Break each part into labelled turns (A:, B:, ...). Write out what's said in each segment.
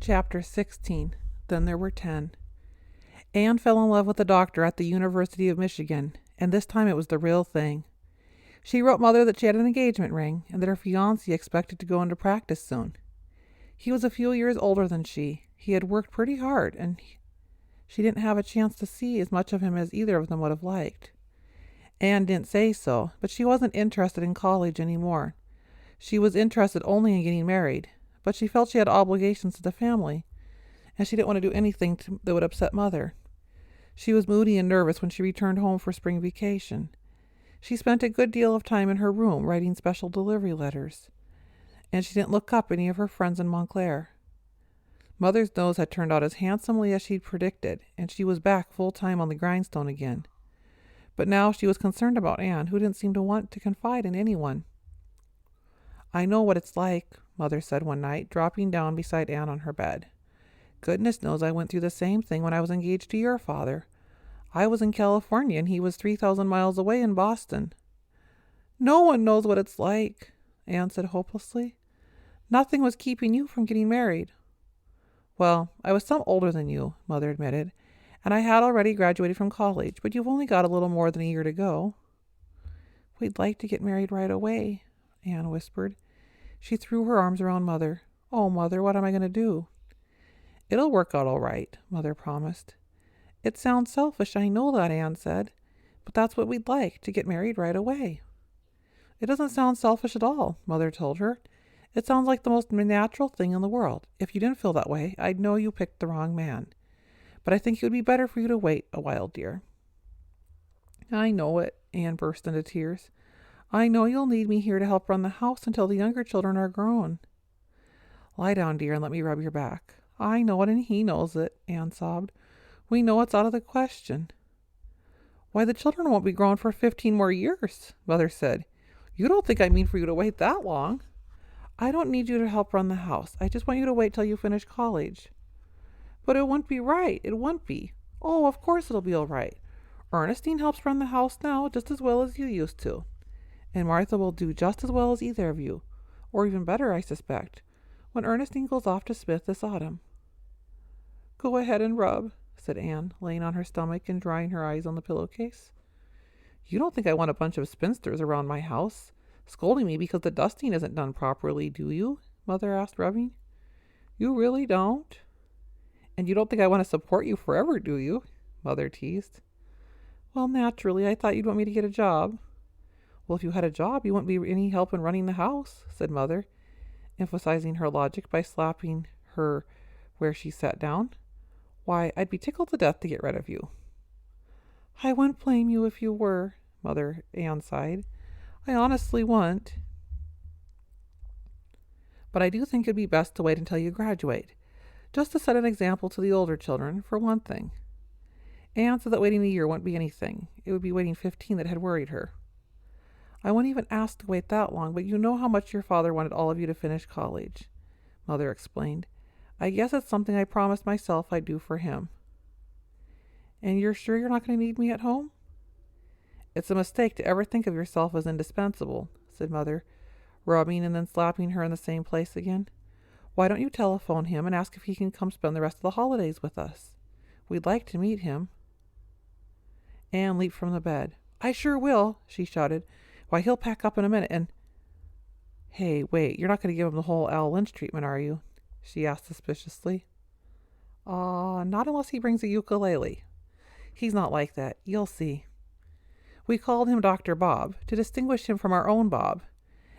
A: Chapter 16. Then there were 10. Anne fell in love with a doctor at the University of Michigan, and this time it was the real thing. She wrote Mother that she had an engagement ring and that her fiancé expected to go into practice soon. He was a few years older than she. He had worked pretty hard, and she didn't have a chance to see as much of him as either of them would have liked. Anne didn't say so, but she wasn't interested in college anymore. She was interested only in getting married, but she felt she had obligations to the family, and she didn't want to do anything that would upset Mother. She was moody and nervous when she returned home for spring vacation. She spent a good deal of time in her room writing special delivery letters, and she didn't look up any of her friends in Montclair. Mother's nose had turned out as handsomely as she'd predicted, and she was back full-time on the grindstone again. But now she was concerned about Anne, who didn't seem to want to confide in anyone. "I know what it's like," Mother said one night, dropping down beside Anne on her bed. "Goodness knows I went through the same thing when I was engaged to your father. I was in California and he was 3,000 miles away in Boston." "No one knows what it's like," Anne said hopelessly. "Nothing was keeping you from getting married." "Well, I was some older than you," Mother admitted, "and I had already graduated from college, but you've only got a little more than a year to go." "We'd like to get married right away," Anne whispered. She threw her arms around Mother. "Oh, Mother, what am I going to do?" "It'll work out all right," Mother promised. "It sounds selfish, I know that," Anne said, "but that's what we'd like, to get married right away." "It doesn't sound selfish at all," Mother told her. "It sounds like the most natural thing in the world. If you didn't feel that way, I'd know you picked the wrong man. But I think it would be better for you to wait a while, dear." "I know it," Anne burst into tears. "I know you'll need me here to help run the house until the younger children are grown." "Lie down, dear, and let me rub your back." "I know it, and he knows it," Anne sobbed. "We know it's out of the question." "Why, the children won't be grown for 15 more years," Mother said. "You don't think I mean for you to wait that long?" "I don't need you to help run the house. I just want you to wait till you finish college." "But it wouldn't be right. It wouldn't be." "Oh, of course it'll be all right. Ernestine helps run the house now just as well as you used to. And Martha will do just as well as either of you, or even better, I suspect, when Ernestine goes off to Smith this autumn." "Go ahead and rub," said Anne, laying on her stomach and drying her eyes on the pillowcase. "You don't think I want a bunch of spinsters around my house, scolding me because the dusting isn't done properly, do you?" Mother asked, rubbing. "You really don't?" "And you don't think I want to support you forever, do you?" Mother teased. "Well, naturally, I thought you'd want me to get a job." "Well, if you had a job, you wouldn't be any help in running the house," said Mother, emphasizing her logic by slapping her where she sat down. "Why, I'd be tickled to death to get rid of you." "I wouldn't blame you if you were," Anne sighed. "I honestly wouldn't. But I do think it'd be best to wait until you graduate, just to set an example to the older children, for one thing." Anne said that waiting a year wouldn't be anything. It would be waiting 15 that had worried her. "I wouldn't even ask to wait that long, but you know how much your father wanted all of you to finish college," Mother explained. "I guess it's something I promised myself I'd do for him." "And you're sure you're not going to need me at home?" "It's a mistake to ever think of yourself as indispensable," said Mother, rubbing and then slapping her in the same place again. "Why don't you telephone him and ask if he can come spend the rest of the holidays with us? We'd like to meet him." Anne leaped from the bed. "I sure will," she shouted. "Why, he'll pack up in a minute and—" "Hey, wait, you're not going to give him the whole Al Lynch treatment, are you?" she asked suspiciously. Not unless he brings a ukulele." "He's not like that. You'll see. We called him Dr. Bob, to distinguish him from our own Bob,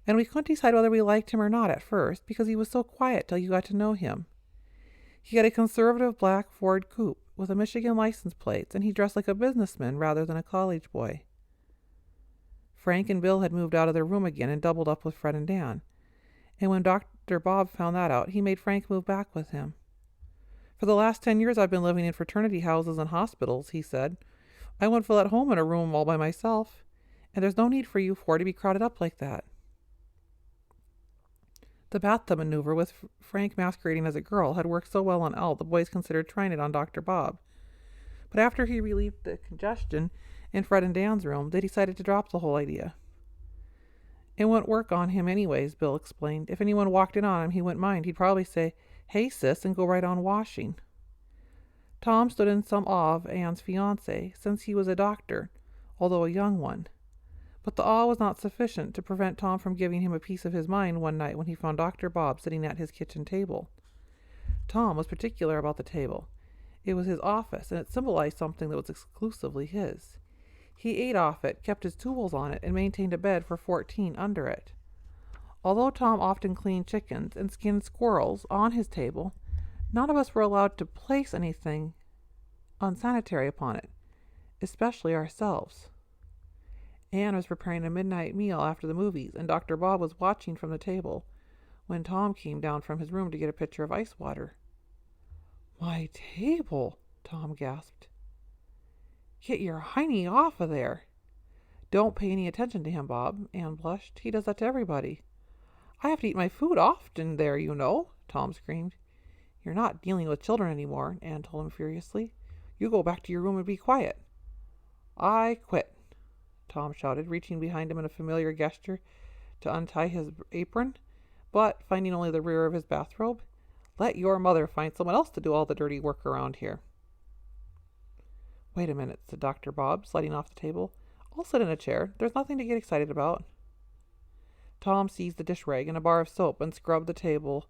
A: and we couldn't decide whether we liked him or not at first, because he was so quiet till you got to know him. He had a conservative black Ford coupe with a Michigan license plate, and he dressed like a businessman rather than a college boy." Frank and Bill had moved out of their room again and doubled up with Fred and Dan, and when Dr. Bob found that out, he made Frank move back with him. "For the last 10 years I've been living in fraternity houses and hospitals," he said. "I wouldn't feel at home in a room all by myself, and there's no need for you four to be crowded up like that." The bathtub maneuver with Frank masquerading as a girl had worked so well on Al, the boys considered trying it on Dr. Bob. But after he relieved the congestion in Fred and Dan's room, they decided to drop the whole idea. It wouldn't work on him anyways, Bill explained. If anyone walked in on him, he wouldn't mind. He'd probably say, "Hey, sis," and go right on washing. Tom stood in some awe of Anne's fiancé, since he was a doctor, although a young one. But the awe was not sufficient to prevent Tom from giving him a piece of his mind one night when he found Dr. Bob sitting at his kitchen table. Tom was particular about the table. It was his office, and it symbolized something that was exclusively his. He ate off it, kept his tools on it, and maintained a bed for 14 under it. Although Tom often cleaned chickens and skinned squirrels on his table, none of us were allowed to place anything unsanitary upon it, especially ourselves. Anne was preparing a midnight meal after the movies, and Dr. Bob was watching from the table when Tom came down from his room to get a pitcher of ice water. "My table," Tom gasped. "Get your hiney off of there." "Don't pay any attention to him, Bob," Anne blushed. "He does that to everybody." "I have to eat my food often there, you know," Tom screamed. "You're not dealing with children anymore," Anne told him furiously. "You go back to your room and be quiet." "I quit," Tom shouted, reaching behind him in a familiar gesture to untie his apron, but finding only the rear of his bathrobe. "Let your mother find someone else to do all the dirty work around here." "Wait a minute," said Dr. Bob, sliding off the table. "I'll sit in a chair. There's nothing to get excited about." Tom seized a dish rag and a bar of soap and scrubbed the table.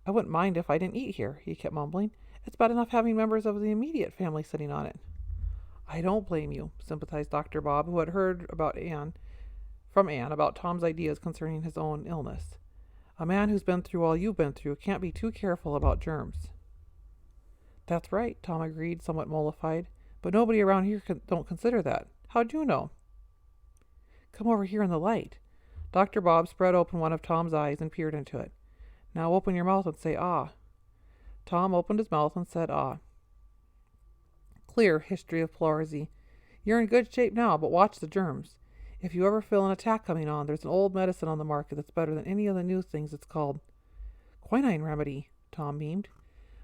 A: "I wouldn't mind if I didn't eat here," he kept mumbling. "It's bad enough having members of the immediate family sitting on it." "I don't blame you," sympathized Dr. Bob, who had heard from Anne about Tom's ideas concerning his own illness. "A man who's been through all you've been through can't be too careful about germs." "That's right," Tom agreed, somewhat mollified. "But nobody around here don't consider that. How'd you know?" "Come over here in the light." Dr. Bob spread open one of Tom's eyes and peered into it. "Now open your mouth and say ah." Tom opened his mouth and said ah. "Clear history of pleurisy. You're in good shape now, but watch the germs. If you ever feel an attack coming on, there's an old medicine on the market that's better than any of the new things. It's called quinine remedy," Tom beamed.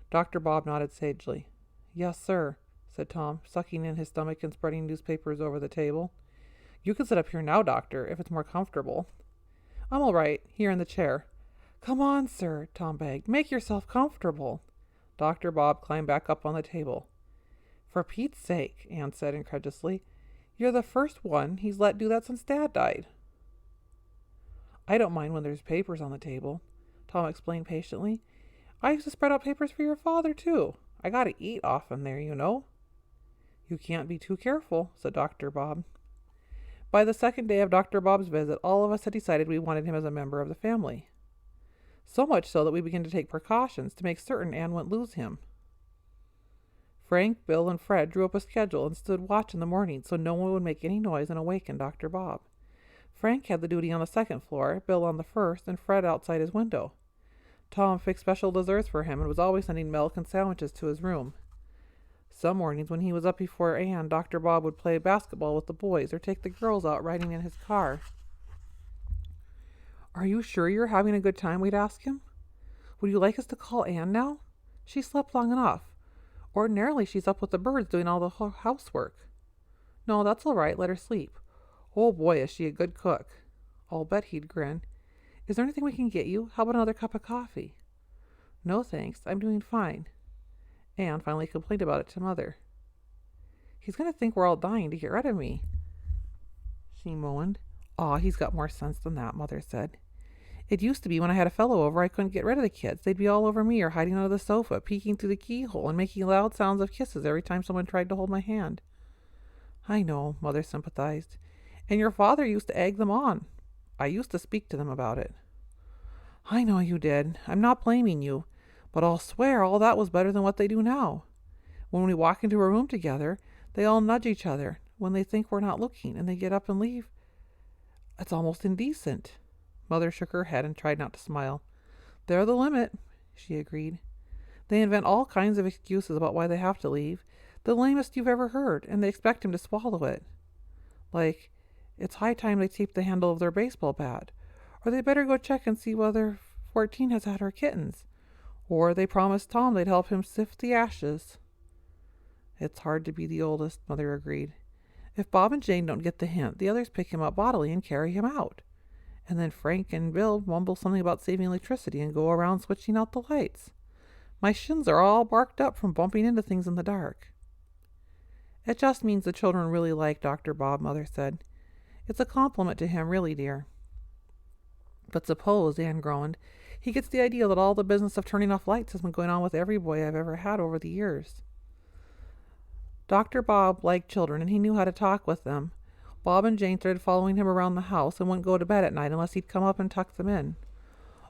A: Dr. Bob nodded sagely. "Yes, sir," said Tom, sucking in his stomach and spreading newspapers over the table. "You can sit up here now, doctor, if it's more comfortable." "I'm all right, here in the chair." "Come on, sir," Tom begged. "Make yourself comfortable." Dr. Bob climbed back up on the table. "For Pete's sake," Anne said incredulously. "You're the first one he's let do that since Dad died." "I don't mind when there's papers on the table," Tom explained patiently. "I used to spread out papers for your father, too. I gotta eat often there, you know." "You can't be too careful," said Dr. Bob. By the second day of Dr. Bob's visit, all of us had decided we wanted him as a member of the family. So much so that we began to take precautions to make certain Anne wouldn't lose him. Frank, Bill, and Fred drew up a schedule and stood watch in the morning so no one would make any noise and awaken Dr. Bob. Frank had the duty on the second floor, Bill on the first, and Fred outside his window. Tom fixed special desserts for him and was always sending milk and sandwiches to his room. Some mornings when he was up before Anne, Dr. Bob would play basketball with the boys or take the girls out riding in his car. "Are you sure you're having a good time?" we'd ask him. "Would you like us to call Anne now? She slept long enough. Ordinarily she's up with the birds doing all the housework." "No, that's all right. Let her sleep. Oh boy, is she a good cook." I'll bet he'd grin. "Is there anything we can get you? How about another cup of coffee?" "No, thanks. I'm doing fine." Anne finally complained about it to Mother. "He's going to think we're all dying to get rid of me," she moaned. "Aw, he's got more sense than that," Mother said. "It used to be when I had a fellow over I couldn't get rid of the kids. They'd be all over me or hiding under the sofa, peeking through the keyhole and making loud sounds of kisses every time someone tried to hold my hand." "I know," Mother sympathized. "And your father used to egg them on. I used to speak to them about it." "I know you did. I'm not blaming you. But I'll swear all that was better than what they do now. When we walk into a room together, they all nudge each other when they think we're not looking, and they get up and leave. It's almost indecent." Mother shook her head and tried not to smile. "They're the limit," she agreed. "They invent all kinds of excuses about why they have to leave, the lamest you've ever heard, and they expect him to swallow it. Like, it's high time they taped the handle of their baseball bat, or they better go check and see whether 14 has had her kittens, or they promised Tom they'd help him sift the ashes." "It's hard to be the oldest," Mother agreed. "If Bob and Jane don't get the hint, the others pick him up bodily and carry him out. And then Frank and Bill mumble something about saving electricity and go around switching out the lights. My shins are all barked up from bumping into things in the dark. It just means the children really like Dr. Bob, Mother said. It's a compliment to him, really, dear. But suppose, Anne groaned, he gets the idea that all the business of turning off lights has been going on with every boy I've ever had over the years. Dr. Bob liked children, and he knew how to talk with them. Bob and Jane started following him around the house and wouldn't go to bed at night unless he'd come up and tuck them in.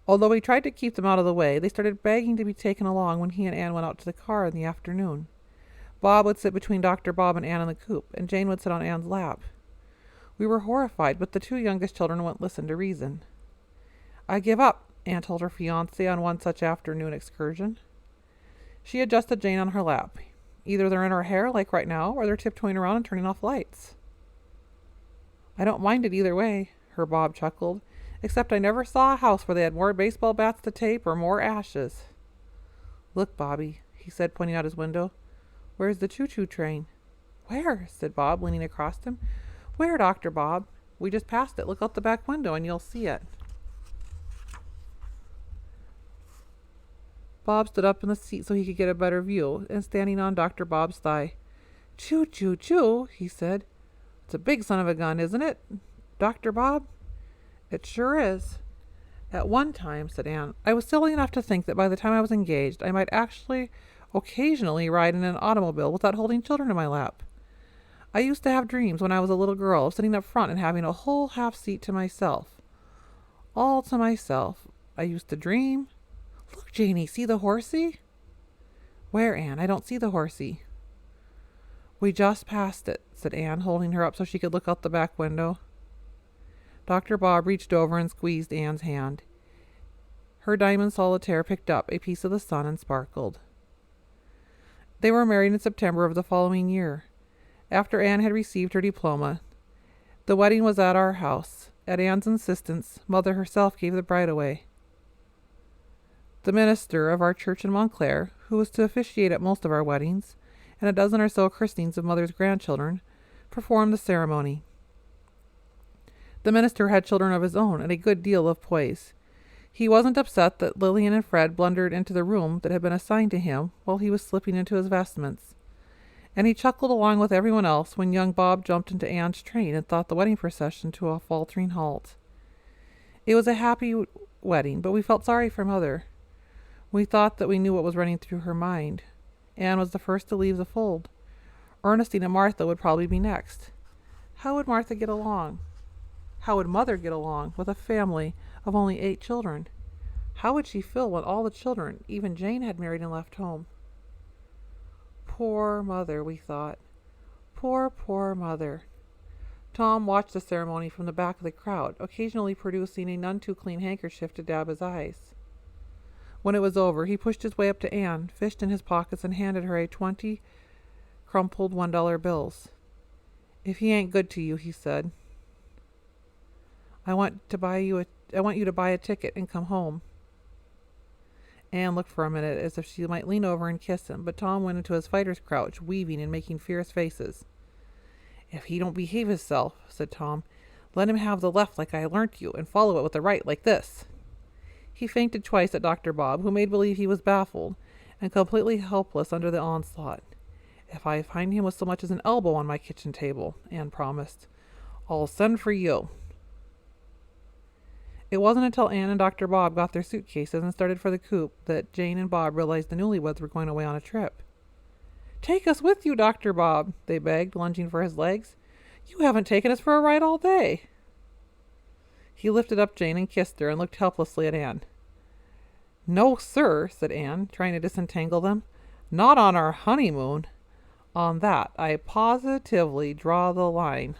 A: Although he tried to keep them out of the way, they started begging to be taken along when he and Anne went out to the car in the afternoon. Bob would sit between Dr. Bob and Anne in the coop, and Jane would sit on Anne's lap. We were horrified, but the two youngest children wouldn't listen to reason. I give up, Anne told her fiancé on one such afternoon excursion. She adjusted Jane on her lap. Either they're in her hair, like right now, or they're tiptoeing around and turning off lights. I don't mind it either way, her Bob chuckled, except I never saw a house where they had more baseball bats to tape or more ashes. Look, Bobby, he said, pointing out his window. Where's the choo-choo train? Where? Said Bob, leaning across him. Where, Dr. Bob? We just passed it. Look out the back window and you'll see it. Bob stood up in the seat so he could get a better view, and standing on Dr. Bob's thigh. Choo, choo, choo, he said. It's a big son of a gun, isn't it, Dr. Bob? It sure is. At one time, said Anne, I was silly enough to think that by the time I was engaged, I might actually occasionally ride in an automobile without holding children in my lap. I used to have dreams when I was a little girl of sitting up front and having a whole half seat to myself. All to myself. I used to dream. Look, Janie, see the horsey? Where, Anne? I don't see the horsey. We just passed it, said Anne, holding her up so she could look out the back window. Dr. Bob reached over and squeezed Anne's hand. Her diamond solitaire picked up a piece of the sun and sparkled. They were married in September of the following year, after Anne had received her diploma. The wedding was at our house. At Anne's insistence, Mother herself gave the bride away. The minister of our church in Montclair, who was to officiate at most of our weddings, and a dozen or so christenings of Mother's grandchildren, performed the ceremony. The minister had children of his own and a good deal of poise. He wasn't upset that Lillian and Fred blundered into the room that had been assigned to him while he was slipping into his vestments, and he chuckled along with everyone else when young Bob jumped into Anne's train and thought the wedding procession to a faltering halt. It was a happy wedding, but we felt sorry for Mother. We thought that we knew what was running through her mind. Anne was the first to leave the fold. Ernestine and Martha would probably be next. How would Martha get along? How would Mother get along with a family of only 8 children? How would she feel when all the children, even Jane, had married and left home? Poor Mother, we thought. Poor, poor Mother. Tom watched the ceremony from the back of the crowd, occasionally producing a none-too-clean handkerchief to dab his eyes. When it was over, he pushed his way up to Anne, fished in his pockets, and handed her 20 crumpled $1 bills. If he ain't good to you, he said, I want you to buy a ticket and come home. Anne looked for a minute as if she might lean over and kiss him, but Tom went into his fighter's crouch, weaving and making fierce faces. If he don't behave himself, said Tom, let him have the left like I learnt you, and follow it with the right like this. He fainted twice at Dr. Bob, who made believe he was baffled and completely helpless under the onslaught. If I find him with so much as an elbow on my kitchen table, Anne promised, I'll send for you. It wasn't until Anne and Dr. Bob got their suitcases and started for the coop that Jane and Bob realized the newlyweds were going away on a trip. Take us with you, Dr. Bob, they begged, lunging for his legs. You haven't taken us for a ride all day. He lifted up Jane and kissed her and looked helplessly at Anne. No, sir, said Anne, trying to disentangle them. Not on our honeymoon. On that I positively draw the line.